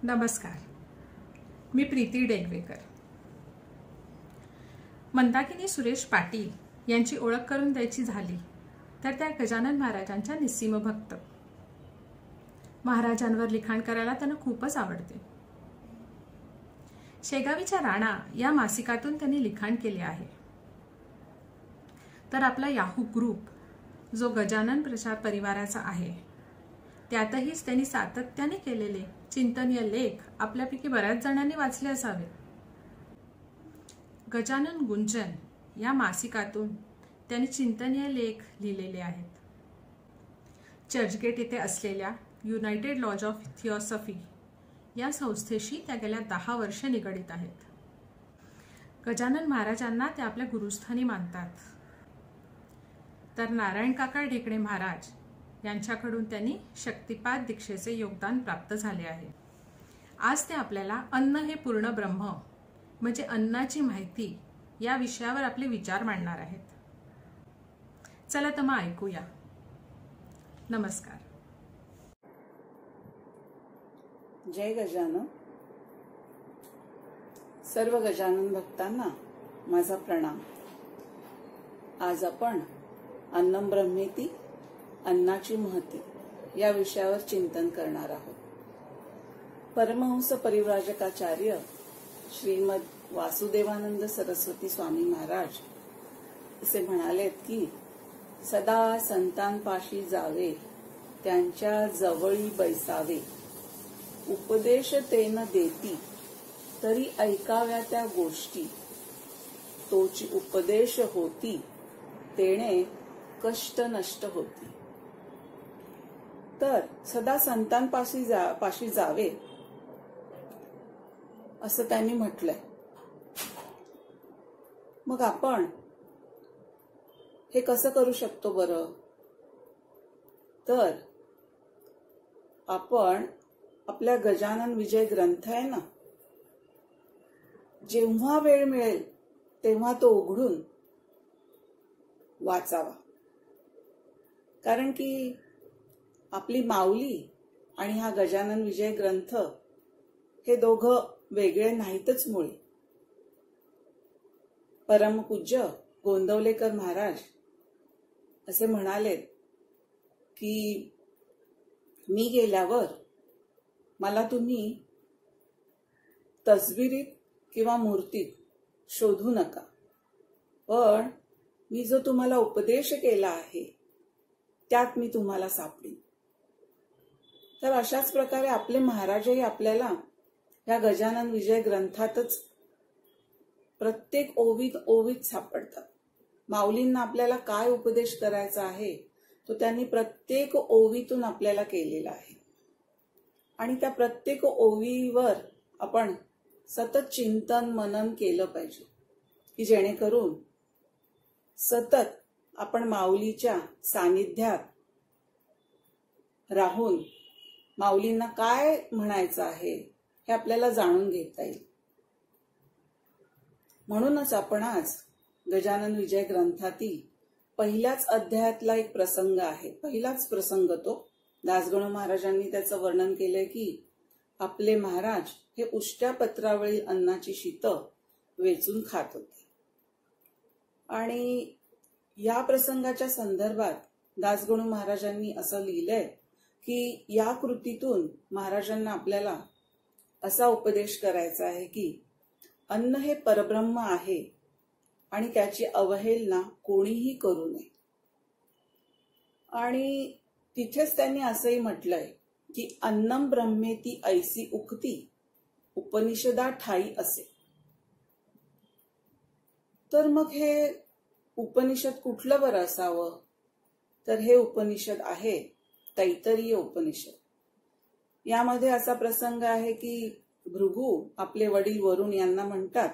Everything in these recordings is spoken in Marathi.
नमस्कार. मी प्रीती डेगवेकर. मंदाकिनी सुरेश पाटील यांची ओळख करून द्यायची झाली तर त्या गजानन महाराजांच्या निस्सीम भक्त. महाराजांवर लिखाण करायला त्यांना खूपच आवडते. शेगावीच्या राणा या मासिकातून त्यांनी लिखाण केले आहे. तर आपला याहू ग्रुप जो गजानन प्रचार परिवाराचा आहे त्यातहीच त्यांनी सातत्याने केलेले चिंतनीय लेख आपल्यापैकी बऱ्याच जणांनी वाचले असावे. गजानन गुंजन या मासिकातून त्यांनी चिंतनीय लेख लिहिलेले आहेत. चर्चगेट येथे असलेल्या युनायटेड लॉज ऑफ थिओसॉफी या संस्थेशी त्या गेल्या 10 वर्षे निगडित आहेत. गजानन महाराजांना ते आपल्या गुरुस्थानी मानतात. तर नारायण काका ढेकणे महाराज यांच्याकडून त्यांनी शक्तिपात दीक्षेचे योगदान प्राप्त झाले आहे. आज ते आपल्याला अन्न हे पूर्ण ब्रह्म म्हणजे अन्नाची माहिती या विषयावर आपले विचार मांडणार आहेत. चला तर मग ऐकूया. नमस्कार. जय गजानन. सर्व गजानन भक्तांना माझा प्रणाम. आज आपण अन्नम ब्रह्मेती अन्नाची महती या विषयावर चिंतन करणार आहोत. परमहंस परिव्राजकाचार्य श्रीमद वासुदेवानंद सरस्वती स्वामी महाराज असे म्हणालेत की सदा संतांपाशी जावे, त्यांच्या जवळी बैसावे, उपदेश तेन देती तरी ऐकाव्या त्या गोष्टी, तोची उपदेश होती तेणे कष्ट नष्ट होती. तर सदा संतांपाशी जावे असं त्यांनी म्हटलंय. मग आपण हे कसं करू शकतो बरं? तर आपण आपल्या गजानन विजय ग्रंथ आहे ना, जेव्हा वेळ मिळेल तेव्हा तो उघडून वाचावा. कारण की आपली माऊली आणि हा गजानन विजय ग्रंथ हे दोघं वेगळे नाहीतच मुळे. परमपूज्य गोंदवलेकर महाराज असे म्हणाले की मी गेल्यावर मला तुम्ही तसबिरीत किंवा मूर्तीत शोधू नका, पण मी जो तुम्हाला उपदेश केला आहे त्यात मी तुम्हाला सापडीन. तर अशाच प्रकारे आपले महाराजही आपल्याला या गजानन विजय ग्रंथातच प्रत्येक ओवीत सापडतात. माऊलींना आपल्याला काय उपदेश करायचा आहे तो त्यांनी प्रत्येक ओवीतून आपल्याला केलेला आहे. आणि त्या प्रत्येक ओवीवर आपण सतत चिंतन मनन केलं पाहिजे की जेणेकरून सतत आपण माऊलीच्या सानिध्यात राहून माऊलींना काय म्हणायचं आहे हे आपल्याला जाणून घेता येईल. म्हणूनच आपण आज गजानन विजय ग्रंथातील पहिल्याच अध्यायातला एक प्रसंग आहे. पहिलाच प्रसंग तो दासगणू महाराजांनी त्याचं वर्णन केलंय की आपले महाराज हे उष्ट्या पत्रावरील अन्नाची शीत वेचून खात होते. आणि या प्रसंगाच्या संदर्भात दासगणू महाराजांनी असं लिहिलंय की या कृतीतून महाराजांना आपल्याला असा उपदेश करायचा आहे की अन्न हे परब्रह्म आहे आणि त्याची अवहेलना कोणीही करू नये. आणि तिथेच त्यांनी असंही म्हटलंय की अन्नम ब्रह्मेती ऐसी उक्ती उपनिषदा ठाई असे. तर मग हे उपनिषद कुठलं बरं असावं? तर हे उपनिषद आहे तैत्तरीय उपनिषद. यामध्ये असा प्रसंग आहे की भृगु आपले वडील वरुण यांना म्हणतात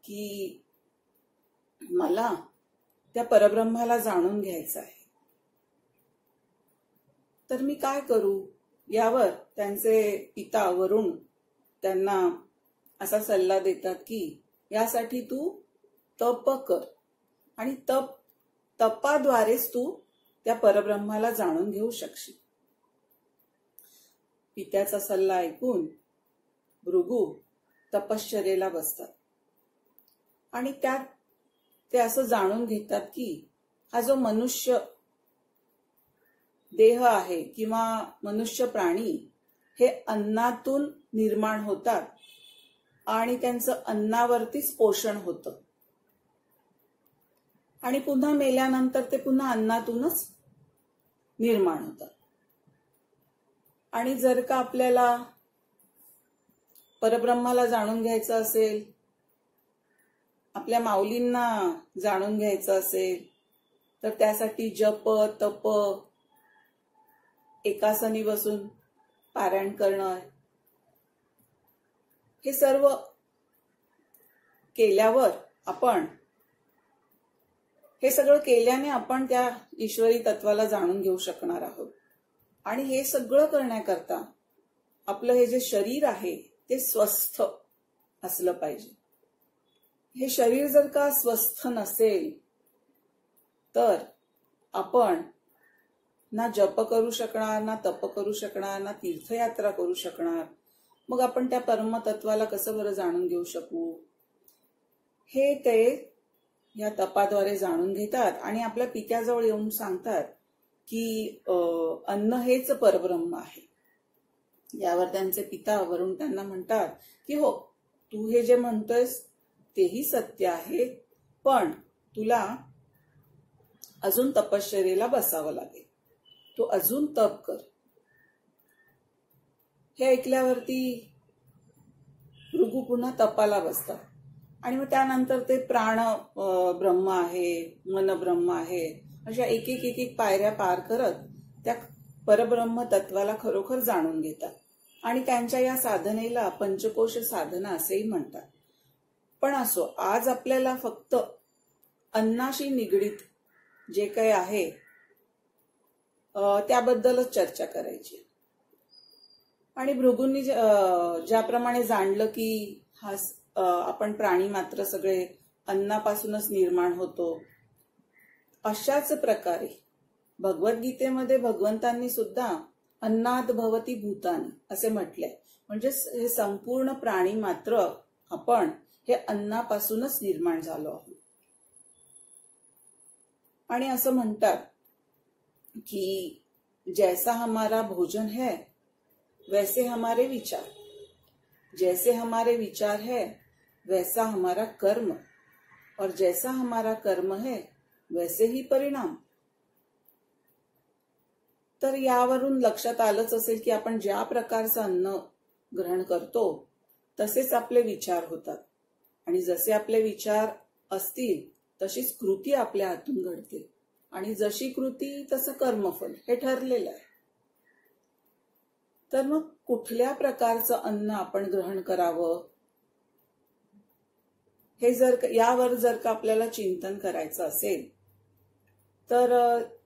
की मला त्या परब्रह्माला जाणून घ्यायचं आहे, तर मी काय करू? यावर त्यांचे पिता वरुण त्यांना असा सल्ला देतात की यासाठी तू तप कर आणि तपाद्वारेच तू त्या परब्रह्माला जाणून घेऊ शकशील. पित्याचा सल्ला ऐकून भृगू तपश्चर्येला बसतात आणि त्यात ते असं जाणून घेतात की हा जो मनुष्य देह आहे किंवा मनुष्य प्राणी हे अन्नातून निर्माण होतात आणि त्यांचं अन्नावरतीच पोषण होतं आणि पुन्हा मेल्यानंतर ते पुन्हा अन्नातूनच निर्माण होतात. आणि जर का आपल्याला परब्रह्माला जाणून घ्यायचं असेल, आपल्या माऊलींना जाणून घ्यायचं असेल, तर त्यासाठी जप तप एकासनी बसून पारायण करणं हे सर्व केल्यावर हे सगळं केल्याने आपण त्या ईश्वरी तत्वाला जाणून घेऊ शकणार आहोत. आणि हे सगळं करण्याकरता आपलं हे जे शरीर आहे ते स्वस्थ असलं पाहिजे. हे शरीर जर का स्वस्थ नसेल तर आपण ना जप करू शकणार, ना तप करू शकणार, ना तीर्थयात्रा करू शकणार. मग आपण त्या परमतत्वाला कसं बरं जाणून घेऊ शकू. हे ते या तपाद्वारे जाणून घेतात आणि आपल्या पित्याजवळ येऊन सांगतात की अन्न हेच परब्रह्म आहे. यावर त्यांचे पिता वरून त्यांना म्हणतात की हो, तू हे जे म्हणतोयस तेही सत्य आहे, पण तुला अजून तपश्चर्येला बसावं लागेल, तू अजून तप कर. हे ऐकल्यावरती भृगू पुन्हा तपाला बसतात आणि मग त्यानंतर ते प्राण ब्रह्म आहे, मन ब्रह्म आहे, अशा एक एक पायऱ्या पार करत त्या परब्रह्म तत्वाला खरोखर जाणून घेतात. आणि त्यांच्या या साधनेला पंचकोश साधना असेही म्हणतात. पण असो, आज आपल्याला फक्त अन्नाशी निगडीत जे काही आहे त्याबद्दलच चर्चा करायची. आणि भृगूंनी ज्याप्रमाणे जाणलं की आपण प्राणी मात्र सगळे अन्नापासूनच निर्माण होतो, अशाच प्रकारे भगवद्गीतेमध्ये भगवंतांनी सुद्धा अन्नाद भवती भूतानी असे म्हटले. म्हणजे हे संपूर्ण प्राणी मात्र आपण हे अन्नापासूनच निर्माण झालो आहोत. आणि असं म्हणतात कि जैसा हमारा भोजन है वैसे हमारे विचार, जैसे हमारे विचार है वैसा हमारा कर्म, और जैसा हमारा कर्म है वैसे ही परिणाम. तर यावरून लक्षात आलंच असेल की आपण ज्या प्रकारचं अन्न ग्रहण करतो तसेच आपले विचार होतात आणि जसे आपले विचार असतील तशीच कृती आपल्या हातून घडते आणि जशी कृती तसं कर्मफल हे ठरलेलं आहे. तर मग कुठल्या प्रकारचं अन्न आपण ग्रहण करावं हे यावर जर का आपल्याला चिंतन करायचं असेल तर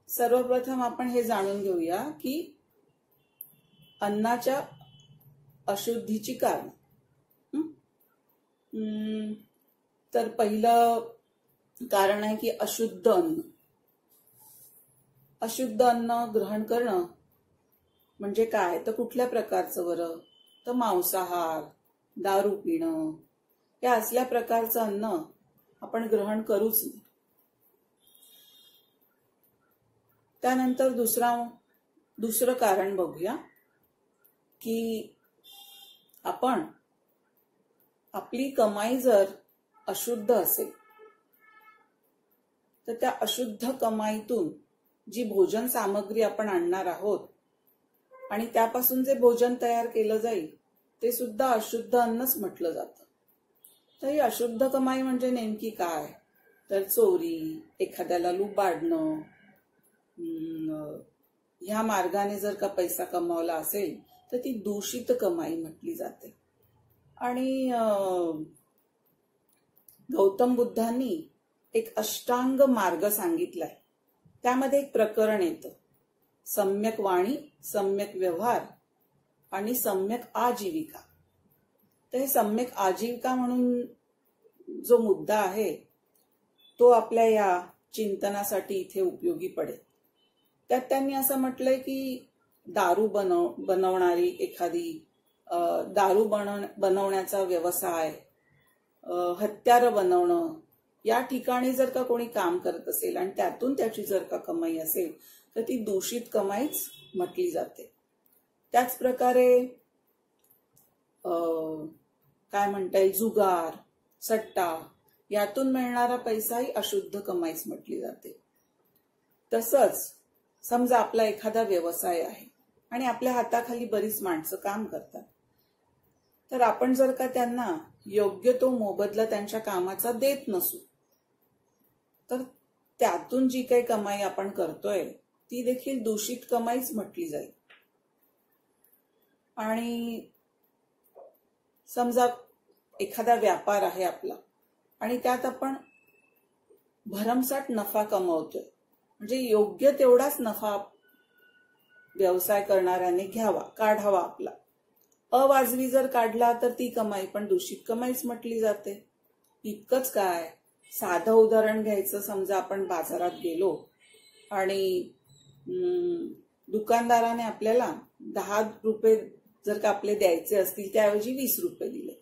सर्वप्रथम आपण हे जाणून घेऊया की अन्नाच्या अशुद्धीची कारण. तर पहिलं कारण आहे की अशुद्ध अन्न. अशुद्ध अन्न ग्रहण करणं म्हणजे काय, तर कुठल्या प्रकारचं बरं, तर मांसाहार, दारू पिणं या असल्या प्रकारचं अन्न आपण ग्रहण करूच नाही. त्यानंतर दुसरं कारण बघूया की आपण आपली कमाई जर अशुद्ध असेल तर त्या अशुद्ध कमाईतून जी भोजन सामग्री आपण आणणार आहोत आणि त्यापासून जे भोजन तयार केलं जाईल ते सुद्धा अशुद्ध अन्नच म्हटलं जातं. तर ही अशुद्ध कमाई म्हणजे नेमकी काय, तर चोरी, एखाद्याला लुबाडणं, ह्या मार्गाने जर का पैसा कमावला असेल तर ती दूषित कमाई म्हटली जाते. आणि गौतम बुद्धांनी एक अष्टांग मार्ग सांगितलाय. त्यामध्ये एक प्रकरण येतं, सम्यक वाणी, सम्यक व्यवहार आणि सम्यक आजीविका. तर हे सम्यक आजीविका म्हणून जो मुद्दा आहे तो आपल्या या चिंतनासाठी इथे उपयोगी पडेल. त्यात त्यांनी असं म्हटलंय की दारू बनवणारी एखादी दारू बनवण्याचा व्यवसाय, हत्यारं बनवणं, या ठिकाणी जर का कोणी काम करत असेल आणि त्यातून त्याची जर का कमाई असेल तर ती दूषित कमाईच म्हटली जाते. त्याच प्रकारे काय म्हणता येईल, जुगार, सट्टा, यातून मिळणारा पैसाही अशुद्ध कमाईच म्हटली जाते. तसंच समजा आपला एखादा व्यवसाय आहे आणि आपल्या हाताखाली बरीच माणसं काम करतात, तर आपण जर का त्यांना योग्य तो मोबदला त्यांच्या कामाचा देत नसू तर त्यातून जी काही कमाई आपण करतोय ती देखील दूषित कमाईच म्हटली जाईल. आणि समजा एखादा व्यापार आहे आपला आणि त्यात आपण भरमसाठ नफा कमवतोय, म्हणजे योग्य तेवढाच नफा व्यवसाय करणाऱ्याने काढावा आपला. अवाजवी जर काढला तर ती कमाई पण दूषित कमाईच म्हटली जाते. इतकंच काय, साधं उदाहरण घ्यायचं, समजा आपण बाजारात गेलो आणि दुकानदाराने आपल्याला 10 रुपये जर का आपले द्यायचे असतील त्याऐवजी 20 रुपये दिले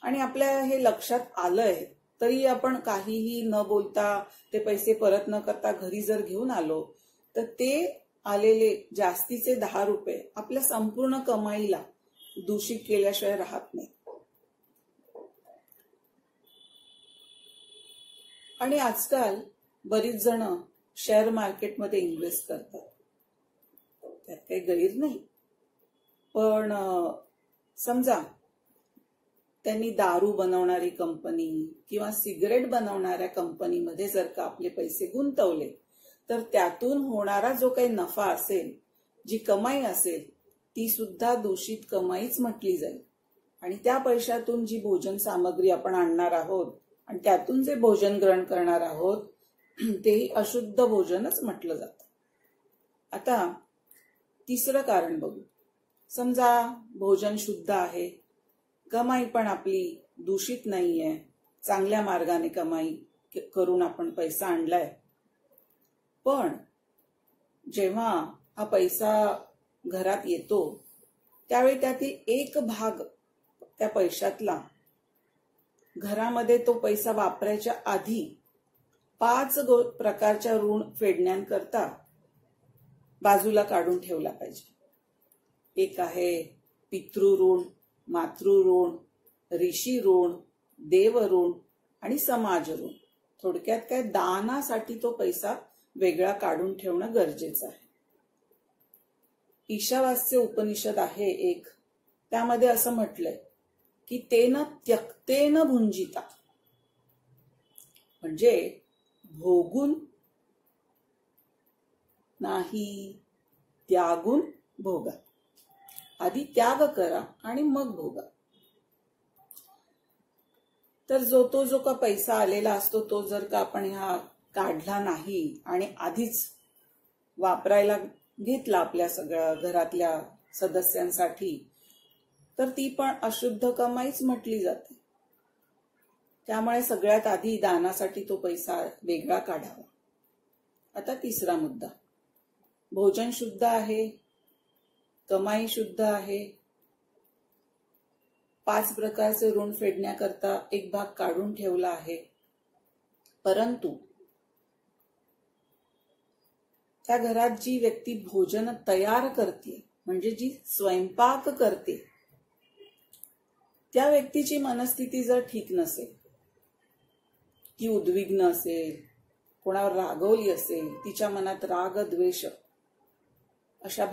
आणि आपल्या हे लक्षात आलंय तरी आपण काहीही न बोलता ते पैसे परत न करता घरी जर घेऊन आलो तर ते आलेले जास्तीचे 10 रुपये आपल्या संपूर्ण कमाईला दूषित केल्याशिवाय राहत नाही. आणि आजकाल बरीच जण शेअर मार्केटमध्ये इन्व्हेस्ट करतात, त्यात काही गैर नाही. पण समजा त्यांनी दारू बनवणारी कंपनी किंवा सिगरेट बनवणाऱ्या कंपनीमध्ये जर का आपले पैसे गुंतवले तर त्यातून होणारा जो काही नफा असेल, जी कमाई असेल, ती सुद्धा दूषित कमाईच म्हटली जाईल. आणि त्या पैशातून जी भोजन सामग्री आपण आणणार आहोत आणि त्यातून जे भोजन ग्रहण करणार आहोत तेही अशुद्ध भोजनच म्हटलं जातं. आता तिसरं कारण बघू. समजा भोजन शुद्ध आहे, कमाई पण आपली दूषित नाहीये, चांगल्या मार्गाने कमाई करून आपण पैसा आणलाय. पण जेव्हा हा पैसा घरात येतो त्यावेळी त्यातील एक भाग त्या पैशातला घरामध्ये तो पैसा वापरायच्या आधी 5 प्रकारच्या ऋण फेडण्याकरता बाजूला काढून ठेवला पाहिजे. एक आहे पितृऋण, मातृऋण, ऋषी ऋण, देवऋण आणि समाज ऋण. थोडक्यात काय, दानासाठी तो पैसा वेगळा काढून ठेवणं गरजेचं आहे. ईशावास्य उपनिषद आहे एक, त्यामध्ये असं म्हटलंय की तेन त्यक्तेन भुंजिता, म्हणजे भोगून नाही, त्यागून भोगा. आधी त्याग करा आणि मग भोगा. तर जो का पैसा आलेला असतो तो जर का आपण काढला नाही आणि आधीच वापरायला घेतला आपल्या सगळ्या घरातल्या सदस्यांसाठी तर ती पण अशुद्ध कमाईच म्हटली जाते. त्यामुळे सगळ्यात आधी दानासाठी तो पैसा वेगळा काढावा. आता तिसरा मुद्दा, भोजन शुद्ध आहे, कमाई शुद्ध आहे, 5 प्रकारचे ऋण फेडण्याकरता एक भाग काढून ठेवला आहे, परंतु त्या घरात जी व्यक्ती भोजन तयार करते, म्हणजे जी स्वयंपाक करते, त्या व्यक्तीची मनस्थिती जर ठीक नसेल, ती उद्विग्न असेल, कोणावर रागवली असेल, तिच्या मनात राग द्वेष अशा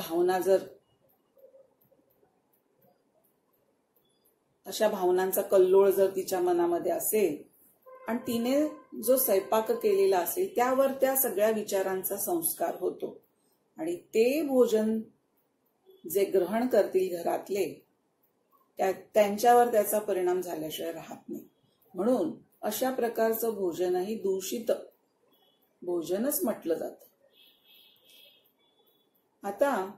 भावनांचा कल्लोळ जर तिच्या मनामध्ये असेल आणि तिने जो स्वयंपाक केलेला असेल त्यावर त्या सगळ्या विचारांचा संस्कार होतो आणि ते भोजन जे ग्रहण करतील घरातले त्यांच्यावर त्याचा परिणाम झाल्याशिवाय राहत नाही. म्हणून अशा प्रकारचं भोजनही दूषित भोजनच म्हटलं जातं. आता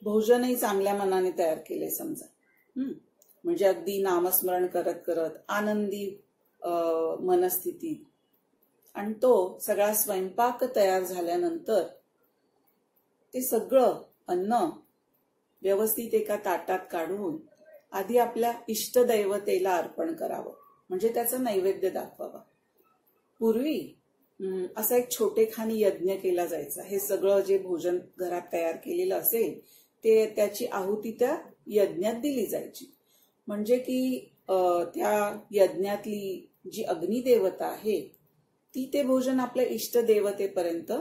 भोजनही चांगल्या मनाने तयार केले समजा, म्हणजे अगदी नामस्मरण करत करत आनंदी मनस्थितीत, आणि तो सगळा स्वयंपाक तयार झाल्यानंतर ते सगळं अन्न व्यवस्थित एका ताटात काढून आधी आपल्या इष्टदैवतेला अर्पण करावं, म्हणजे त्याचा नैवेद्य दाखवावा. पूर्वी असा एक छोटेखानी यज्ञ केला जायचा. हे सगळं जे भोजन घरात तयार केलेलं असेल ते त्याची आहुती त्या यज्ञात दिली जायची. म्हणजे की त्या यज्ञातली जी अग्निदेवता आहे ती ते भोजन आपल्या इष्टदेवतेपर्यंत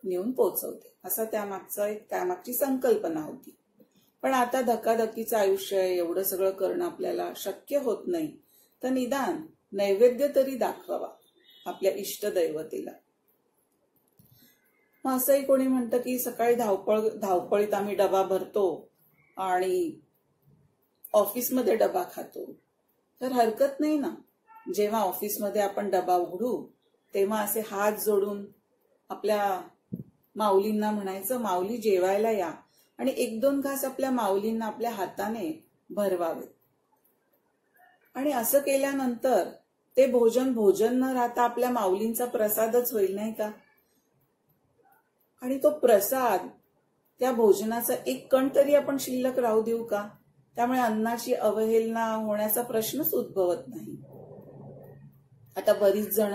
नेऊन पोहोचवते, असा त्यामागची संकल्पना होती. पण आता धकाधकीचं आयुष्य आहे, एवढं सगळं करणं आपल्याला शक्य होत नाही. तर निदान नैवेद्य तरी दाखवावा आपल्या इष्टदैवतेला. मग असंही कोणी म्हणतं की सकाळी धावपळीत आम्ही डबा भरतो आणि ऑफिसमध्ये डबा खातो. तर हरकत नाही ना, जेव्हा ऑफिसमध्ये आपण डबा उघडू तेव्हा असे हात जोडून आपल्या माऊलींना म्हणायचं, माऊली जेवायला या, आणि 1-2 घास आपल्या माऊलींना आपल्या हाताने भरवावे. आणि असं केल्यानंतर ते भोजन न राहता आपल्या माऊलींचा प्रसादच होईल, नाही का? आणि तो प्रसाद, त्या भोजनाचा एक कण तरी आपण शिल्लक राहू देऊ का? त्यामुळे अन्नाची अवहेलना होण्याचा प्रश्नच उद्भवत नाही. आता बरीच जण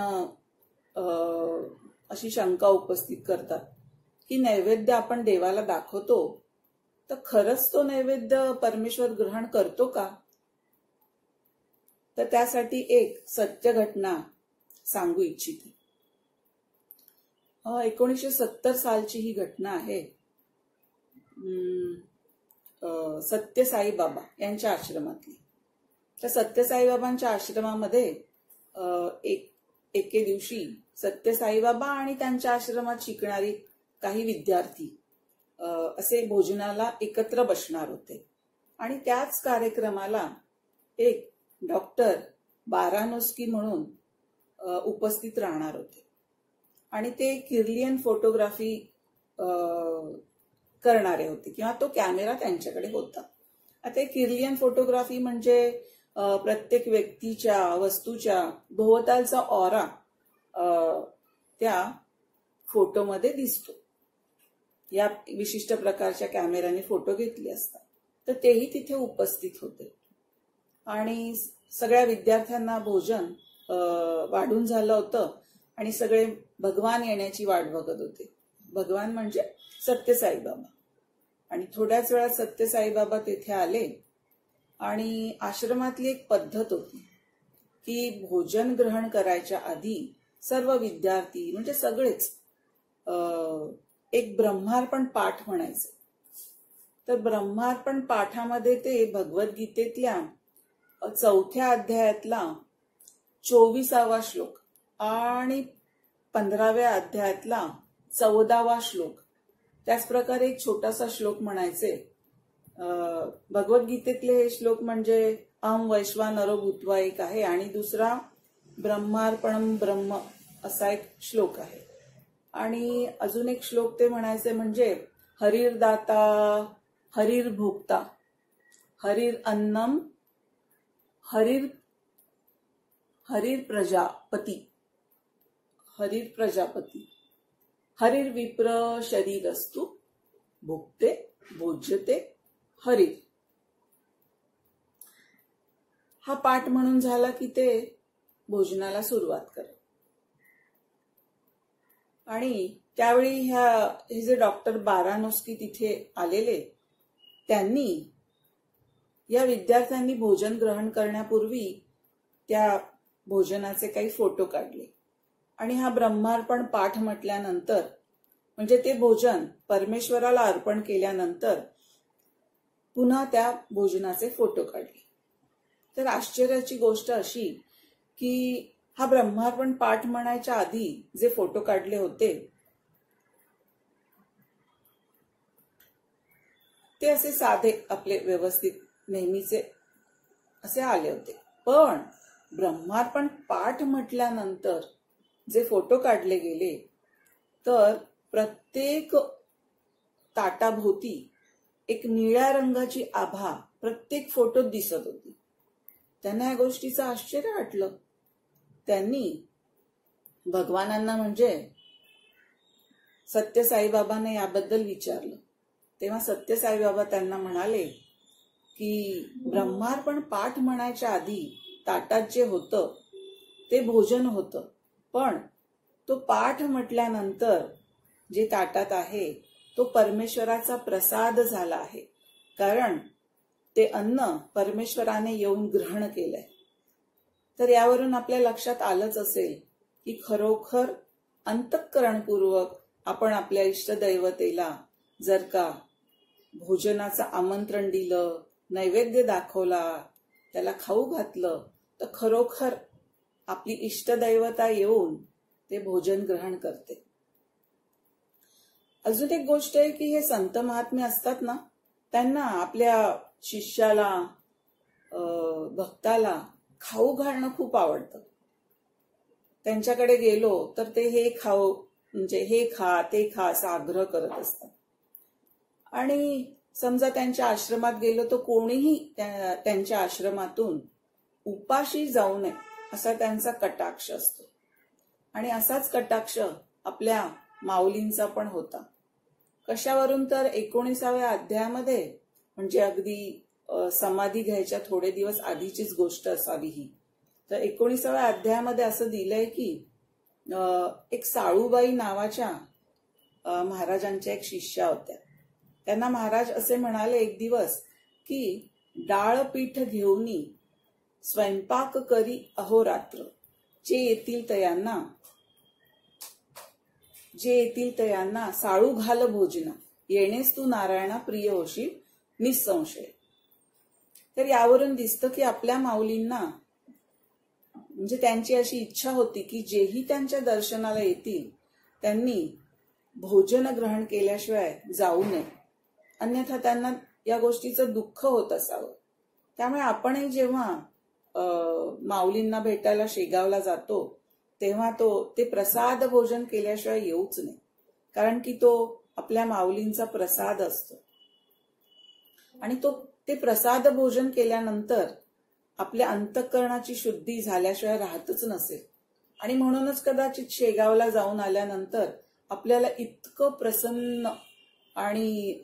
अशी शंका उपस्थित करतात की नैवेद्य आपण देवाला दाखवतो तर खरंच तो नैवेद्य परमेश्वर ग्रहण करतो का? तर त्यासाठी एक सत्य घटना सांगू इच्छिते. 1970 सालची ही घटना आहे. सत्य साईबाबा यांच्या आश्रमातली. त्या सत्य साईबाबांच्या आश्रमामध्ये एके दिवशी सत्य साईबाबा आणि त्यांच्या आश्रमात शिकणारी काही विद्यार्थी असे भोजनाला एकत्र बसणार होते. आणि त्याच कार्यक्रमाला एक डॉक्टर बारानोस्की म्हणून उपस्थित राहणार होते. आणि ते किर्लियन फोटोग्राफी करणारे होते, किंवा तो कॅमेरा त्यांच्याकडे होता. आता किर्लियन फोटोग्राफी म्हणजे प्रत्येक व्यक्तीच्या, वस्तूच्या भोवतालचा ऑरा त्या फोटोमध्ये दिसतो. या विशिष्ट प्रकारच्या कॅमेऱ्याने फोटो घेतले असतात. तर तेही तिथे उपस्थित होते. आणि सगळ्या विद्यार्थ्यांना भोजन वाढून झालं होतं आणि सगळे भगवान येण्याची वाट बघत होते. भगवान म्हणजे सत्य साईबाबा. आणि थोड्याच वेळात सत्य साईबाबा तेथे आले. आणि आश्रमातली एक पद्धत होती की भोजन ग्रहण करायच्या आधी सर्व विद्यार्थी म्हणजे सगळेच एक ब्रह्मार्पण पाठ म्हणायचे. तर ब्रह्मार्पण पाठामध्ये ते भगवद्गीतेतल्या 4थ्या अध्यायातला 24वा श्लोक आणि 15व्या अध्यायातला 14वा श्लोक, त्याचप्रकारे एक छोटासा श्लोक म्हणायचे. भगवद्गीतेतले हे श्लोक म्हणजे अहं वैश्वानरो भूत्वा एक आहे, आणि दुसरा ब्रह्मार्पणम ब्रह्म असा एक श्लोक आहे. आणि अजून एक श्लोक ते म्हणायचे म्हणजे हरिर्दाता हरिर्भोक्ता हरिर अन्नम हरिर प्रजापती हरिर विप्र शरीरस्तु भुक्ते भोज्यते हरिर. हा पाठ म्हणून झाला की ते भोजनाला सुरुवात करत. आणि त्यावेळी हे जे डॉक्टर बारानोस्की तिथे आलेले, त्यांनी या विद्यार्थ्यांनी भोजन ग्रहण करण्यापूर्वी त्या भोजनाचे काही फोटो काढले. आणि हा ब्रह्मार्पण पाठ म्हटल्यानंतर म्हणजे ते भोजन परमेश्वराला अर्पण केल्यानंतर पुन्हा त्या भोजनाचे फोटो काढले. तर आश्चर्याची गोष्ट अशी की हा ब्रह्मार्पण पाठ म्हणायच्या आधी जे फोटो काढले होते ते असे साधे आपले व्यवस्थित नेहमीचे असे आले होते. पण ब्रह्मार्पण पाठ म्हटल्यानंतर जे फोटो काढले गेले तर प्रत्येक ताटाभोवती एक निळ्या रंगाची आभा प्रत्येक फोटोत दिसत होती. त्यांना या गोष्टीचं आश्चर्य वाटलं. त्यांनी भगवानांना म्हणजे सत्य साईबाबांना याबद्दल विचारलं तेव्हा सत्यसाई बाबा त्यांना म्हणाले की ब्रह्मार्पण पाठ म्हणायच्या आधी ताटात जे होतं ते भोजन होतं, पण तो पाठ म्हटल्यानंतर जे ताटात आहे तो परमेश्वराचा प्रसाद झाला आहे, कारण ते अन्न परमेश्वराने येऊन ग्रहण केलंय. तर यावरून आपल्या लक्षात आलंच असेल की खरोखर अंतःकरणपूर्वक आपण आपल्या इष्टदैवतेला जर का भोजनाचं आमंत्रण दिलं, नैवेद्य दाखवला, त्याला खाऊ घातलं, तर खरोखर आपली इष्टदैवता येऊन ते भोजन ग्रहण करते. अजून एक गोष्ट आहे की हे संत महात्मे असतात ना, त्यांना आपल्या शिष्याला भक्ताला खाऊ घालणं खूप आवडतं. त्यांच्याकडे गेलो तर ते हे खाऊ म्हणजे हे खा ते खा असा आग्रह करत असतात. आणि समजा त्यांच्या आश्रमात गेलो तर कोणीही त्यांच्या आश्रमातून उपाशी जाऊ नये असा त्यांचा कटाक्ष असतो. आणि असाच कटाक्ष आपल्या माऊलींचा पण होता. कशावरून तर 19व्या अध्यायामध्ये, म्हणजे अगदी समाधी घ्यायच्या थोडे दिवस आधीचीच गोष्ट असावी ही, तर 19व्या अध्यायामध्ये असं दिलंय की एक साळूबाई नावाच्या महाराजांच्या एक शिष्या होत्या. त्यांना महाराज असे म्हणाले एक दिवस की डाळ पीठ घेऊनी स्वयंपाक करी अहोरात्र, जे येतील तयांना साळू घाल भोजना, येणेस तू नारायणा प्रिय होशील निसंशय. तर यावरून दिसतं की आपल्या माऊलींना म्हणजे त्यांची अशी इच्छा होती की जेही त्यांच्या दर्शनाला येतील त्यांनी भोजन ग्रहण केल्याशिवाय जाऊ नये, अन्यथा त्यांना या गोष्टीचं दुःख होत असावं. त्यामुळे आपणही जेव्हा माऊलींना भेटायला शेगावला जातो तेव्हा ते प्रसाद भोजन केल्याशिवाय येऊच नये, कारण की तो आपल्या माऊलींचा प्रसाद असतो. आणि ते प्रसाद भोजन केल्यानंतर आपल्या अंतःकरणाची शुद्धी झाल्याशिवाय राहतच नसेल. आणि म्हणूनच कदाचित शेगावला जाऊन आल्यानंतर आपल्याला इतकं प्रसन्न आणि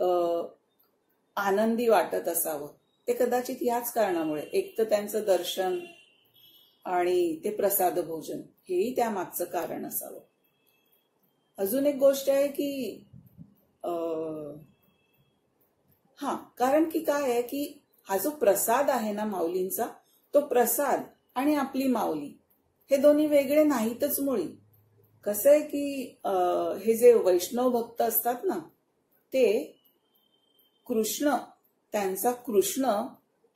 आनंदी वाटत असावं. ते कदाचित याच कारणामुळे, एक तर त्यांचं दर्शन आणि ते प्रसाद भोजन हेही त्यामागचं कारण असावं. अजून एक गोष्ट आहे की कारण की काय आहे की हा जो प्रसाद आहे ना माऊलींचा, तो प्रसाद आणि आपली माऊली हे दोन्ही वेगळे नाहीतच मुळी. कसं आहे की हे जे वैष्णव भक्त असतात ना, ते त्यांचा कृष्ण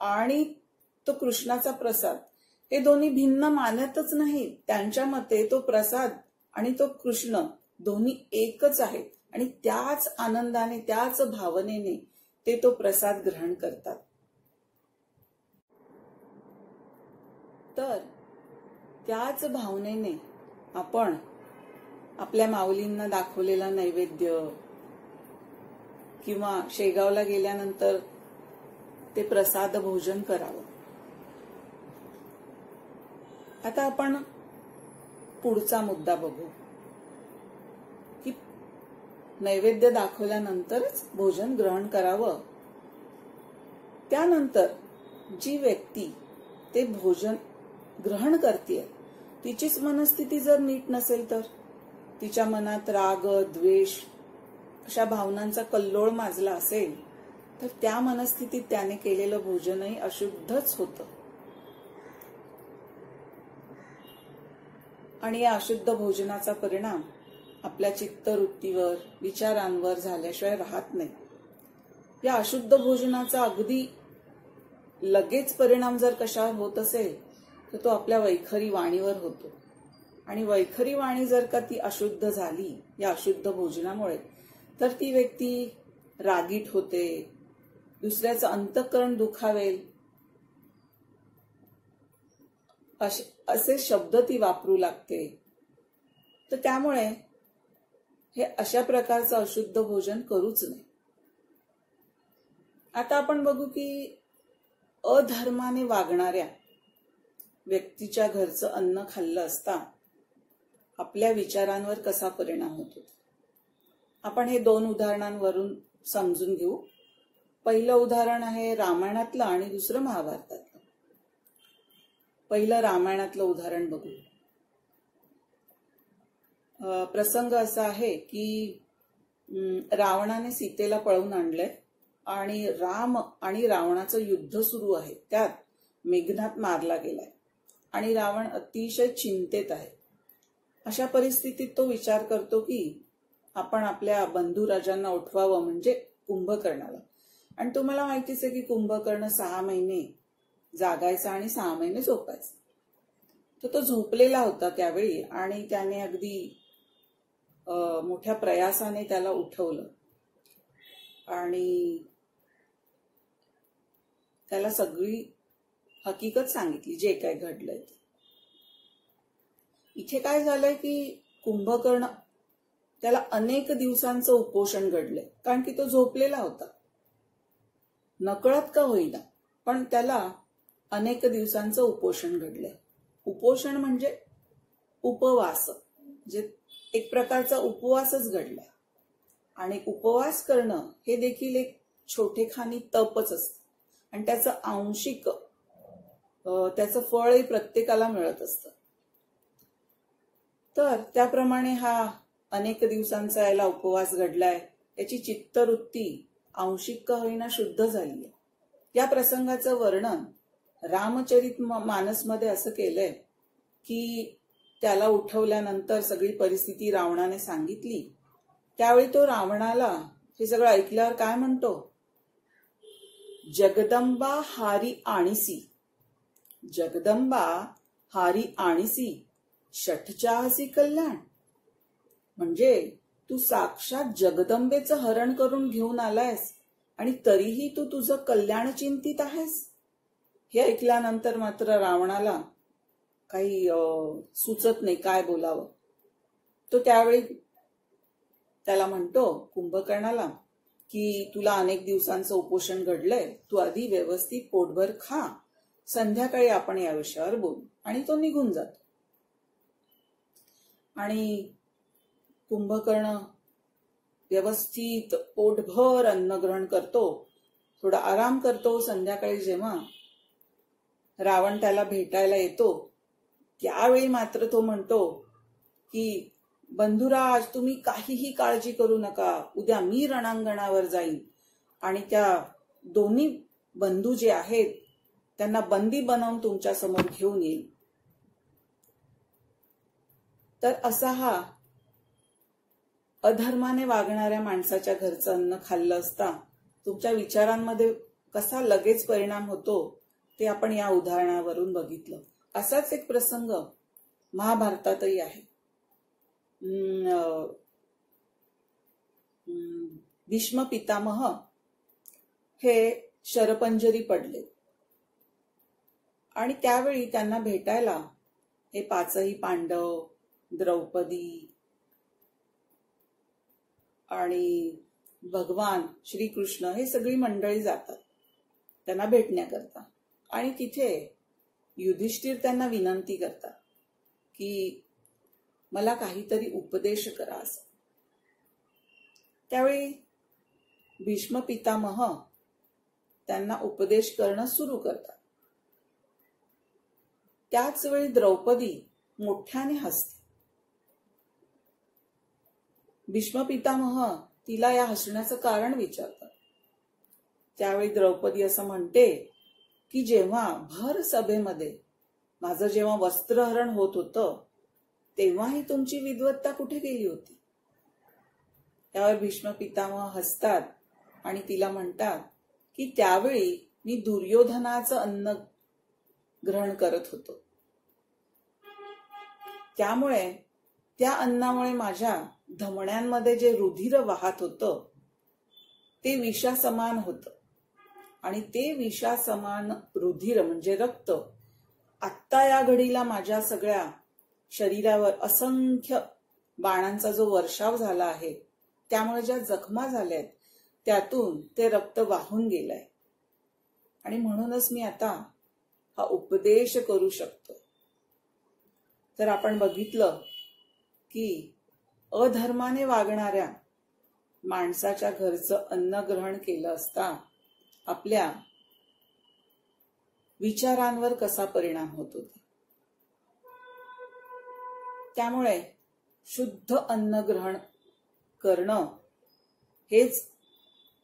आणि तो कृष्णाचा प्रसाद हे दोन्ही भिन्न मानतच नाही. त्यांच्या मते तो प्रसाद आणि तो कृष्ण दोन्ही एकच आहेत आणि त्याच आनंदाने त्याच भावनेने ते तो प्रसाद ग्रहण करतात. तर त्याच भावनेने आपण आपल्या माऊलींना दाखवलेला नैवेद्य किंवा शेगावला गेल्यानंतर ते प्रसाद भोजन करावं. आता आपण पुढचा मुद्दा बघू की नैवेद्य दाखवल्यानंतरच भोजन ग्रहण करावं. त्यानंतर जी व्यक्ती ते भोजन ग्रहण करते तिचीच मनस्थिती जर नीट नसेल तर, तिच्या मनात राग द्वेष अशा भावनांचा कल्लोळ माजला असेल तर त्या मनस्थितीत त्याने केलेलं भोजनही अशुद्धच होतं. आणि या अशुद्ध भोजनाचा परिणाम आपल्या चित्तवृत्तीवर विचारांवर झाल्याशिवाय राहत नाही. या अशुद्ध भोजनाचा अगदी लगेच परिणाम जर कशावर होत असेल तर तो आपल्या वैखरी वाणीवर होतो. आणि वैखरी वाणी जर का ती अशुद्ध झाली या अशुद्ध भोजनामुळे, तर ती व्यक्ती रागीट होते, दुसऱ्याचं अंतःकरण दुखावेल असे शब्द ती वापरू लागते. तर त्यामुळे हे अशा प्रकारचं अशुद्ध भोजन करूच नये. आता आपण बघू की अधर्माने वागणाऱ्या व्यक्तीच्या घरचं अन्न खाल्लं असता आपल्या विचारांवर कसा परिणाम होतो. आपण हे 2 उदाहरणांवरून समजून घेऊ. पहिलं उदाहरण आहे रामायणातलं आणि दुसरं महाभारतातलं. पहिलं रामायणातलं उदाहरण बघू. प्रसंग असा आहे की रावणाने सीतेला पळवून आणलंय आणि राम आणि रावणाचं युद्ध सुरू आहे. त्यात मेघनाद मारला गेलाय आणि रावण अतिशय चिंतेत आहे. अशा परिस्थितीत तो विचार करतो की आपण आपल्या बंधुराजांना उठवावं, म्हणजे कुंभकर्णाला. आणि तुम्हाला माहितीच आहे की कुंभकर्ण 6 महिने जागायचा आणि 6 महिने झोपायचा. तर तो झोपलेला होता त्यावेळी आणि त्याने अगदी मोठ्या प्रयासाने त्याला उठवलं आणि त्याला सगळी हकीकत सांगितली, जे काय घडलंय ते. इथे काय झालंय की कुंभकर्ण त्याला अनेक दिवसांचं उपोषण घडलंय, कारण की तो झोपलेला होता. नकळत का होईना, पण त्याला अनेक दिवसांचं उपोषण घडलंय. उपोषण म्हणजे उपवास, म्हणजे एक प्रकारचा उपवासच घडलाय. आणि उपवास करणं हे देखील एक छोटेखानी तपच असतं आणि त्याचं आंशिक त्याचं फळही प्रत्येकाला मिळत असतं. तर त्याप्रमाणे हा अनेक दिवसांचा याला उपवास घडलाय. याची चित्तवृत्ती आंशिक का होईना शुद्ध झालीय. या प्रसंगाचं वर्णन रामचरित मानसमध्ये असं केलंय की त्याला उठवल्यानंतर सगळी परिस्थिती रावणाने सांगितली. त्यावेळी तो रावणाला हे सगळं ऐकल्यावर काय म्हणतो, जगदंबा हारी आणीसी, जगदंबा हारी आणीसी षटचाहसी कल्याण. म्हणजे तू साक्षात जगदंबेचं हरण करून घेऊन आलायस आणि तरीही तू तुझं कल्याण चिंतित आहेस. हे ऐकल्यानंतर मात्र रावणाला काही सुचत नाही काय बोलावं. तो त्यावेळी त्याला म्हणतो कुंभकर्णाला की तुला अनेक दिवसांचं उपोषण घडलंय, तू आधी व्यवस्थित पोटभर खा, संध्याकाळी आपण या विषयावर बोलू. आणि तो निघून जातो. आणि कुंभकर्ण व्यवस्थित पोटभर अन्न ग्रहण करतो, थोडा आराम करतो. संध्याकाळी जेव्हा रावण त्याला भेटायला येतो त्यावेळी मात्र तो म्हणतो की बंधुराज, तुम्ही काहीही काळजी करू नका, उद्या मी रणांगणावर जाईन आणि त्या दोन्ही बंधू जे आहेत त्यांना बंदी बनवून तुमच्या समोर घेऊन येईल. तर असा हा अधर्माने वागणाऱ्या माणसाच्या घरचं अन्न खाल्लं असता तुमच्या विचारांमध्ये कसा लगेच परिणाम होतो ते आपण या उदाहरणावरून बघितलं. असाच एक प्रसंग महाभारतातही आहे. भीष्म पितामह हे शरपंजरी पडले आणि त्यावेळी त्यांना भेटायला हे 5ही पांडव, द्रौपदी आणि भगवान श्रीकृष्ण हे सगळी मंडळी जातात त्यांना भेटण्याकरता. आणि तिथे युधिष्ठिर त्यांना विनंती करतात की मला काहीतरी उपदेश करा असं. त्यावेळी भीष्म पितामह त्यांना उपदेश करणं सुरू करतात. त्याच वेळी द्रौपदी मोठ्याने हसते. भीष्म पितामह तिला या हसण्याचं कारण विचारतात. त्यावेळी द्रौपदी असं म्हणते की जेव्हा भर सभेमध्ये माझं जेव्हा वस्त्रहरण होत होतं तेव्हाही तुमची विद्वत्ता कुठे गेली होती. त्यावर भीष्म पितामह हसतात आणि तिला म्हणतात की त्यावेळी मी दुर्योधनाचं अन्न ग्रहण करत होतो, त्यामुळे त्या अन्नामुळे माझ्या धमण्यांमध्ये जे रुधिर वाहत होतं ते विषासमान होतं आणि ते विषासमान रुधिर म्हणजे रक्त आत्ता या घडीला माझ्या सगळ्या शरीरावर असंख्य बाणांचा जो वर्षाव झाला आहे त्यामुळे ज्या जखमा झाल्यात त्यातून ते रक्त वाहून गेलंय आणि म्हणूनच मी आता हा उपदेश करू शकतो. तर आपण बघितलं की अधर्माने वागणाऱ्या माणसाच्या घरचं अन्न ग्रहण केलं असता आपल्या विचारांवर कसा परिणाम होत होता. त्यामुळे शुद्ध अन्न ग्रहण करणं हेच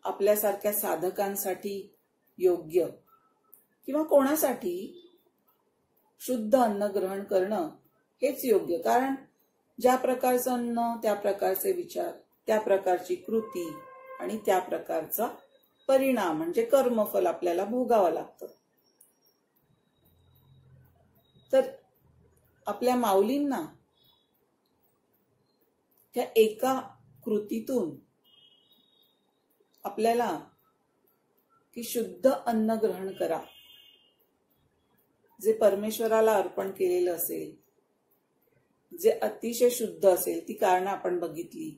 आपल्यासारख्या साधकांसाठी योग्य, किंवा कोणासाठी शुद्ध अन्न ग्रहण करणं हेच योग्य. कारण ज्या प्रकारचं अन्न त्या प्रकारचे विचार, त्या प्रकारची कृती आणि त्या प्रकारचा परिणाम म्हणजे कर्मफल आपल्याला भोगावं लागतं. तर आपल्या माऊलींना त्या एका कृतीतून आपल्याला की शुद्ध अन्न ग्रहण करा, जे परमेश्वराला अर्पण केलेलं असेल, जे अतिशय शुद्ध असेल, ती कारणं आपण बघितली.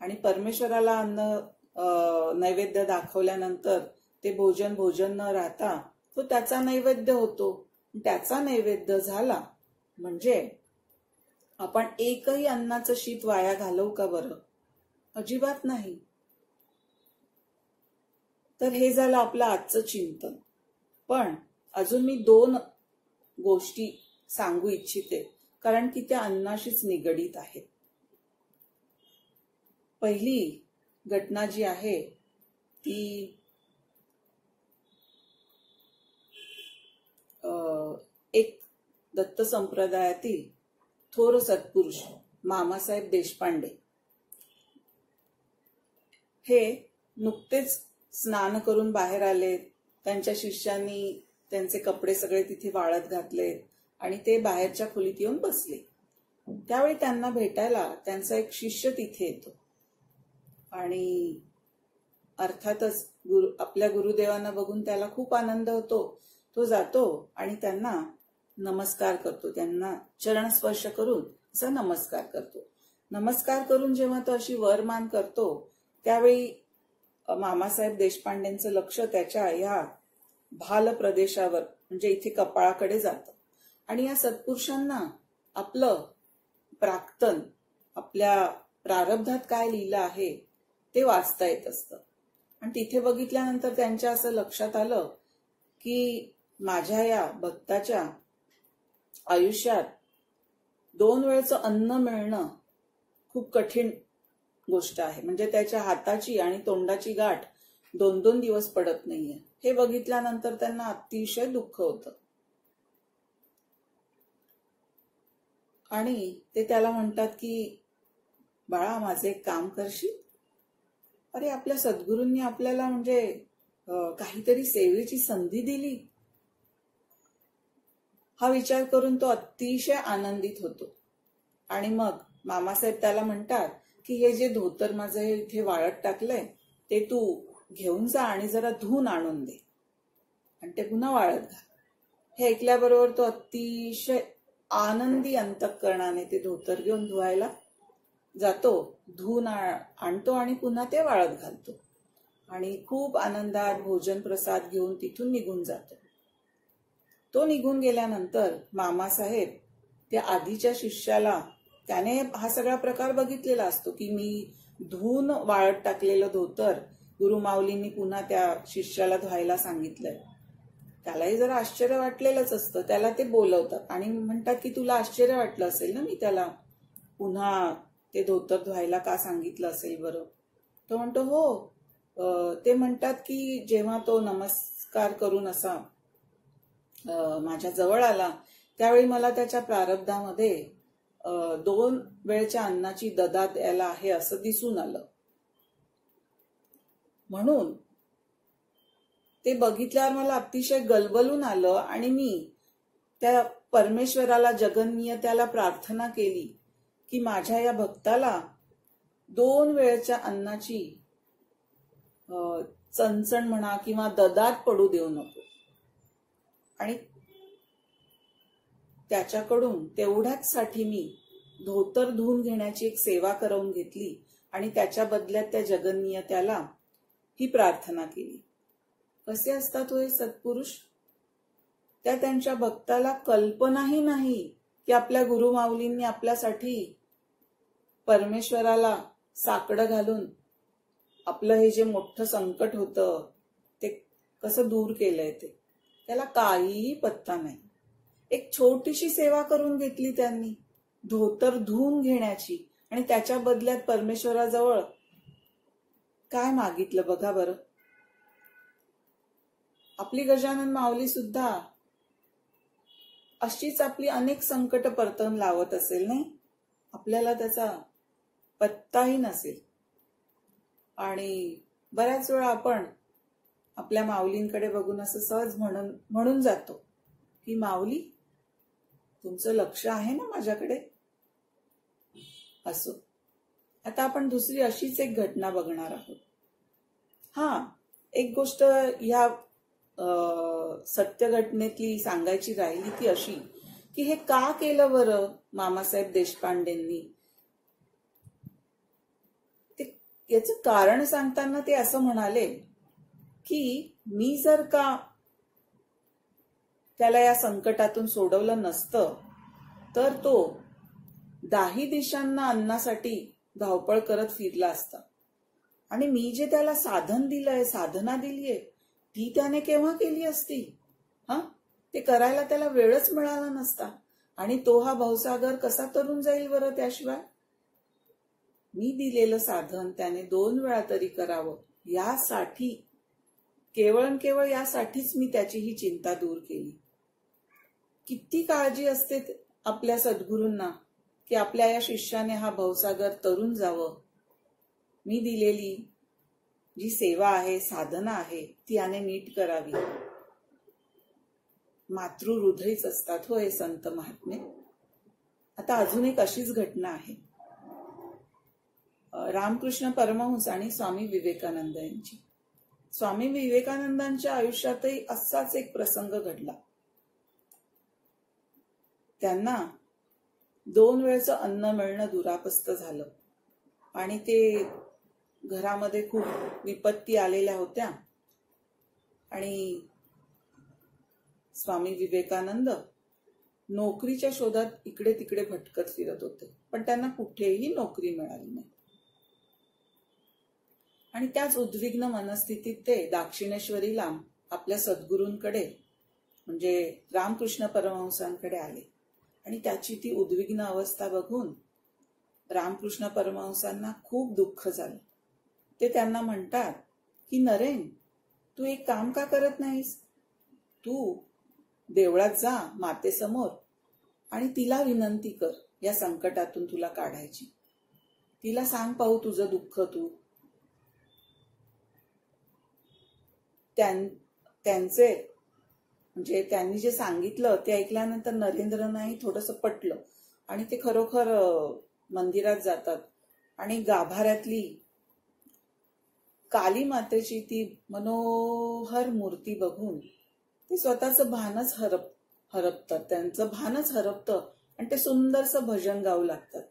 आणि परमेश्वराला अन्न नैवेद्य दाखवल्यानंतर ते भोजन न राहता तो त्याचा नैवेद्य होतो. त्याचा नैवेद्य झाला म्हणजे आपण एकही अन्नाचं शीत वाया घालवू का बरं? अजिबात नाही. तर हे झालं आपलं आजचं चिंतन. पण अजून मी 2 गोष्टी सांगू इच्छिते, कारण की त्या अन्नाशीच निगडीत आहेत. पहिली घटना जी आहे ती एक दत्त संप्रदायातील थोर सत्पुरुष मामासाहेब देशपांडे हे नुकतेच स्नान करून बाहेर आले. त्यांच्या शिष्यांनी त्यांचे कपडे सगळे तिथे वाळत घातले आणि ते बाहेरच्या खोलीत येऊन बसले. त्यावेळी त्यांना भेटायला त्यांचा एक शिष्य तिथे येतो आणि अर्थातच आपल्या गुरुदेवांना बघून त्याला खूप आनंद होतो. तो जातो आणि त्यांना नमस्कार करतो, त्यांना चरण स्पर्श करून असा नमस्कार करतो. नमस्कार करून जेव्हा तो अशी वरमान करतो त्यावेळी मामासाहेब देशपांडेंचं लक्ष त्याच्या या भाल प्रदेशावर म्हणजे इथे कपाळाकडे जातं. आणि या सत्पुरुषांना आपलं प्राक्तन, आपल्या प्रारब्धात काय लिहिलं आहे ते वाचता येत असतं. आणि तिथे बघितल्यानंतर त्यांच्या असं लक्षात आलं की माझ्या या भक्ताच्या आयुष्यात 2 वेळचं अन्न मिळणं खूप कठीण गोष्ट आहे. म्हणजे त्याच्या हाताची आणि तोंडाची गाठ 2-2 दिवस पडत नाहीये. हे बघितल्यानंतर त्यांना अतिशय दुःख होतं. आणि ते त्याला म्हणतात की बाळा, माझे एक काम करशील? अरे, आपल्या सद्गुरूंनी आपल्याला म्हणजे काहीतरी सेवेची संधी दिली. हा विचार करून तो अतिशय आनंदित होतो. आणि मग मामासाहेब त्याला म्हणतात की हे जे धोतर माझं इथे वाळत टाकलंय ते तू घेऊन जा आणि जरा धुवून आणून दे आणि ते पुन्हा वाळत घाल. हे ऐकल्याबरोबर तो अतिशय आनंदी अंतःकरणाने ते धोतर घेऊन धुवायला जातो, धुवून आणतो आणि पुन्हा ते वाळत घालतो आणि खूप आनंदात भोजन प्रसाद घेऊन तिथून निघून जातो. तो निघून गेल्यानंतर मामासाहेब त्या आधीच्या शिष्याला, त्याने हा सगळा प्रकार बघितलेला असतो की मी धुवून वाळत टाकलेलं धोतर गुरुमाऊलींनी पुन्हा त्या शिष्याला धुवायला सांगितलंय. त्यालाही जरा आश्चर्य वाटलेलंच असतं. त्याला ते बोलवतात आणि म्हणतात की तुला आश्चर्य वाटलं असेल ना मी त्याला पुन्हा ते धोतर धुवायला का सांगितलं असेल बरं? तो म्हणतो हो. ते म्हणतात की जेव्हा तो नमस्कार करून असा माझ्या जवळ आला त्यावेळी मला त्याच्या प्रारब्धामध्ये 2 वेळच्या अन्नाची ददा द्यायला आहे असं दिसून आलं. म्हणून ते बघितल्यावर मला अतिशय गलबलून आलं आणि मी त्या परमेश्वराला, जगन्नियत्याला प्रार्थना केली की माझ्या या भक्ताला 2 वेळच्या अन्नाची चणचण म्हणा किंवा ददात पडू देऊ नको. आणि त्याच्याकडून तेवढ्याच साठी मी धोतर धुवून घेण्याची एक सेवा करवून घेतली आणि त्याच्या बदल्यात त्या जगन्नियत्याला ही प्रार्थना केली. कसे असतात हे सत्पुरुष? त्या त्यांच्या भक्ताला कल्पनाही नाही की आपल्या गुरुमाऊलींनी आपल्यासाठी परमेश्वराला साकडं घालून आपलं हे जे मोठं संकट होतं ते कसं दूर केलंय ते त्याला काहीही पत्ता नाही. एक छोटीशी सेवा करून घेतली त्यांनी, धोतर धुवून घेण्याची, आणि त्याच्या बदल्यात परमेश्वराजवळ काय मागितलं बघा बरं. आपली गजानन माऊली सुद्धा अशीच आपली अनेक संकट परतून लावत असेल नाही, आपल्याला त्याचा पत्ताही नसेल. आणि बऱ्याच वेळा आपण आपल्या माऊलींकडे बघून असं सहज म्हणून जातो की माऊली तुमचं लक्ष आहे ना माझ्याकडे. असो, आता आपण दुसरी अशीच एक घटना बघणार आहोत. एक गोष्ट ह्या सत्य घटनेतली सांगायची राहिली ती अशी की हे का केलं बरं मामासाहेब देशपांडेंनी. ते याचं कारण सांगताना ते असं म्हणाले की मी जर का त्याला या संकटातून सोडवलं नसतं तर तो 10 दिशांना अन्नासाठी धावपळ करत फिरला असता. आणि मी जे त्याला साधन दिलंय, साधना दिलीये, ती त्याने केव्हा केली असती. ते करायला त्याला वेळच मिळाला नसता. आणि तो हा भवसागर कसा तरून जाईल बरं त्याशिवाय. मी दिलेलं साधन त्याने 2 वेळा तरी करावं, यासाठी केवळ यासाठीच मी त्याची ही चिंता दूर केली. किती काळजी असते आपल्या सद्गुरूंना की आपल्या या शिष्याने हा भवसागर तरून जावं. मी दिलेली जी सेवा आहे, साधना आहे, ती याने नीट करावी. मातृहृदयच असतात हो हे संत महात्मे. आता अजून एक अशीच घटना आहे रामकृष्ण परमहंस आणि स्वामी विवेकानंद यांची. स्वामी विवेकानंदांच्या आयुष्यातही असाच एक प्रसंग घडला. त्यांना 2 वेळचं अन्न मिळणं दुरापस्त झालं आणि ते घरामध्ये खूप विपत्ती आलेल्या होत्या. आणि स्वामी विवेकानंद नोकरीच्या शोधात इकडे तिकडे भटकत फिरत होते, पण त्यांना कुठेही नोकरी मिळाली नाही. आणि त्याच उद्विग्न मनस्थितीत ते दाक्षिणेश्वरीला आपल्या सद्गुरूंकडे म्हणजे रामकृष्ण परमहंसांकडे आले. आणि त्याची ती उद्विग्न अवस्था बघून रामकृष्ण परमहंसांना खूप दुःख झालं. ते त्यांना म्हणतात की नरेन, तू एक काम का करत नाहीस. तू देवळात जा मातेसमोर आणि तिला विनंती कर या संकटातून तुला काढायची. तिला सांग पाहू तुझं दुःख तू. त्यांचे म्हणजे त्यांनी जे सांगितलं ते ऐकल्यानंतर नरेंद्रनाही थोडंसं पटलं आणि ते खरोखर मंदिरात जातात आणि गाभाऱ्यातली काली मातेची ती मनोहर मूर्ती बघून ते स्वतःचं भानच हरपतात. त्यांचं भानच हरपतं आणि ते सुंदरसं भजन गाऊ लागतात.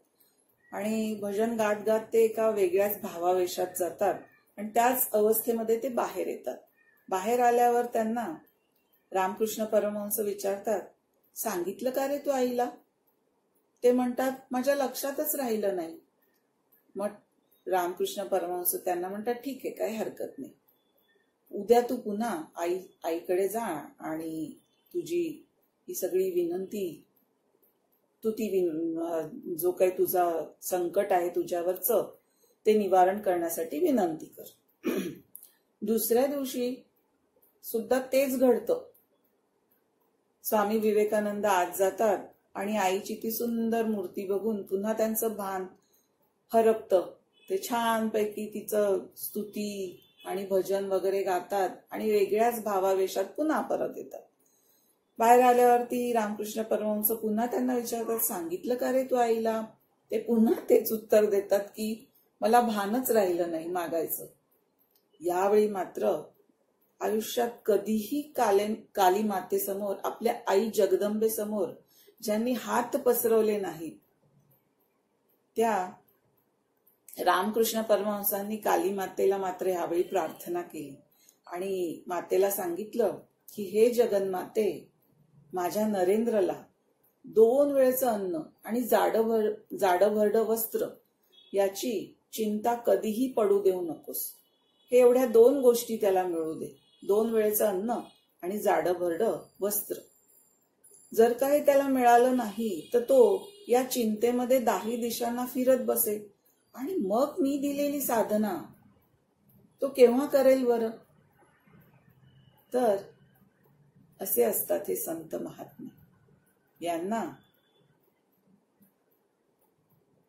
आणि भजन गात गात ते एका वेगळ्याच भावावेशात जातात आणि त्याच अवस्थेमध्ये ते बाहेर येतात. बाहेर आल्यावर त्यांना रामकृष्ण परमहंस विचारतात, सांगितलं का रे तू आईला. ते म्हणतात, माझ्या लक्षातच राहिलं नाही. मग रामकृष्ण परमहंस त्यांना म्हणतात, ठीक आहे, काही हरकत नाही. उद्या तू पुन्हा आईकडे जा आणि तुझी ही सगळी विनंती, तू ती जो काही तुझा संकट आहे तुझ्यावरचं ते निवारण करण्यासाठी विनंती कर. दुसऱ्या दिवशी सुद्धा तेच घडतं. स्वामी विवेकानंद आत जातात आणि आईची ती सुंदर मूर्ती बघून पुन्हा त्यांचं भान हरपतं. ते छानपैकी तिचं स्तुती आणि भजन वगैरे गातात आणि वेगळ्याच भावावेशात पुन्हा परत येतात. बाहेर आल्यावरती रामकृष्ण परमहंस पुन्हा त्यांना विचारतात, सांगितलं का रे तू आईला. ते पुन्हा तेच उत्तर देतात की मला भानच राहिलं नाही मागायचं. यावेळी मात्र आयुष्यात कधीही काली मातेसमोर, आपल्या आई जगदंबे समोर ज्यांनी हात पसरवले नाहीत, त्या रामकृष्ण परमहंसांनी काली मातेला मात्र यावेळी प्रार्थना केली आणि मातेला सांगितलं की हे जगन्माते, माझ्या नरेंद्रला 2 वेळचं अन्न आणि जाडभरड वस्त्र याची चिंता कधीही पडू देऊ नकोस. हे एवढ्या 2 गोष्टी त्याला मिळू दे. 2 वेळेचं अन्न आणि जाडं भरडं वस्त्र. जर काही त्याला मिळालं नाही तर तो या चिंतेमध्ये 10 दिशांना फिरत बसेल. आणि मग मी दिलेली साधना तो केव्हा करेल बरं? तर असे असतात हे संत महात्मे. यांना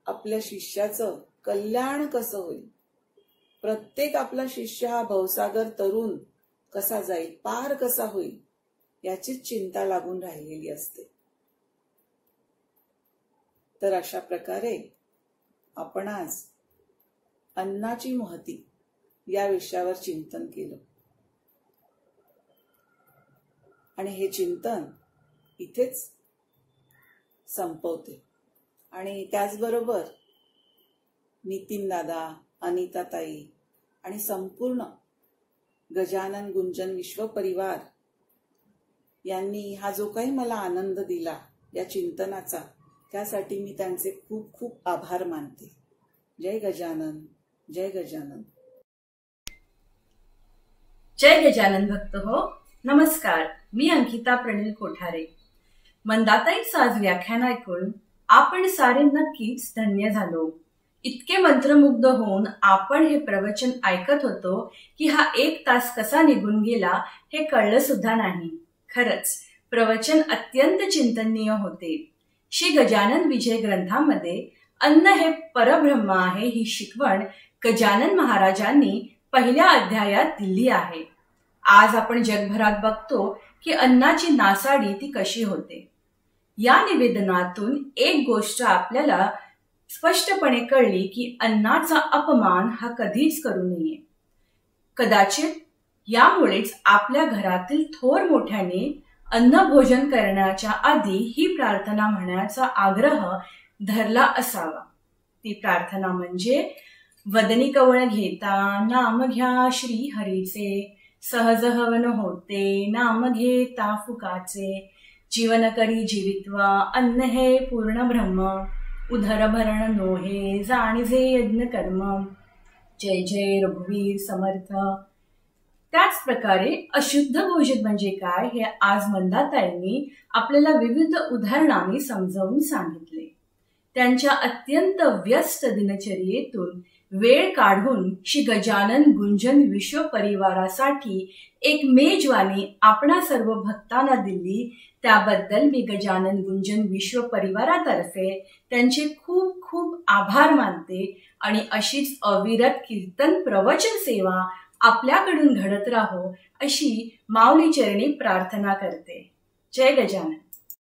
आपल्या शिष्याचं कल्याण कसं होईल, प्रत्येक आपला शिष्य हा भवसागर तरुण कसा जाईल, पार कसा होईल, याचीच चिंता लागून राहिलेली असते. तर अशा प्रकारे आपण आज अन्नाची महती या विषयावर चिंतन केलं. आणि हे चिंतन इथेच संपवते. आणि त्याचबरोबर नितीन दादा, अनिता ताई आणि संपूर्ण गजानन गुंजन विश्व परिवार यांनी हा जो काही मला आनंद दिला या चिंतनाचा, त्यासाठी मी त्यांचे खूप खूप आभार मानते. जय गजानन, जय गजानन. जय गजानन भक्त हो. नमस्कार, मी अंकिता प्रणिल कोठारे. मंदाताईंचं आज व्याख्यान ऐकून आपण सारे नक्कीच धन्य झालो. इतके मंत्रमुग्ध होऊन आपण हे प्रवचन ऐकत होतो की हा 1 तास कसा निघून गेला हे कळलं सुद्धा नाही. खरंच प्रवचन अत्यंत चिंतनीय होते. श्री गजानन विजय ग्रंथामध्ये अन्न हे परब्रह्म आहे ही शिकवण गजानन महाराजांनी पहिल्या अध्यायात दिली आहे. आज आपण जगभरात बघतो की अन्नाची नासाडी ती कशी होते. या निवेदनातून एक गोष्ट आपल्याला स्पष्टपणे कळली की अन्नाचा अपमान हा कधीच करू नये. कदाचित यामुळेच आपल्या घरातील थोर मोठ्याने अन्न भोजन करण्याच्या आधी ही प्रार्थना म्हणण्याचा आग्रह धरला असावा. ती प्रार्थना म्हणजे, वदनी कवळ घेता नाम घ्या श्री हरीचे, सहज हवन होते नाम घेता फुकाचे, जीवन करी जीवित्वा अन्न हे पूर्ण ब्रह्म, उदर भरण नोहे जाणीजे यज्ञ कर्म. जय जय रघुवीर समर्थ. त्याच प्रकारे अशुद्ध भोजन म्हणजे काय हे आज मंदाताईंनी आपल्याला विविध उदाहरणांनी समजावून सांगितले. त्यांच्या अत्यंत व्यस्त दिनचर्येतून वेळ काढून श्री गजानन गुंजन विश्व परिवारासाठी एक मेजवानी आपणा सर्व भक्तांना दिली. त्याबद्दल मी गजानन गुंजन विश्व परिवारातर्फे त्यांचे खूप खूप आभार मानते. आणि अशीच अविरत कीर्तन प्रवचन सेवा आपल्याकडून घडत राहो अशी माऊली चरणी प्रार्थना करते. जय गजानन.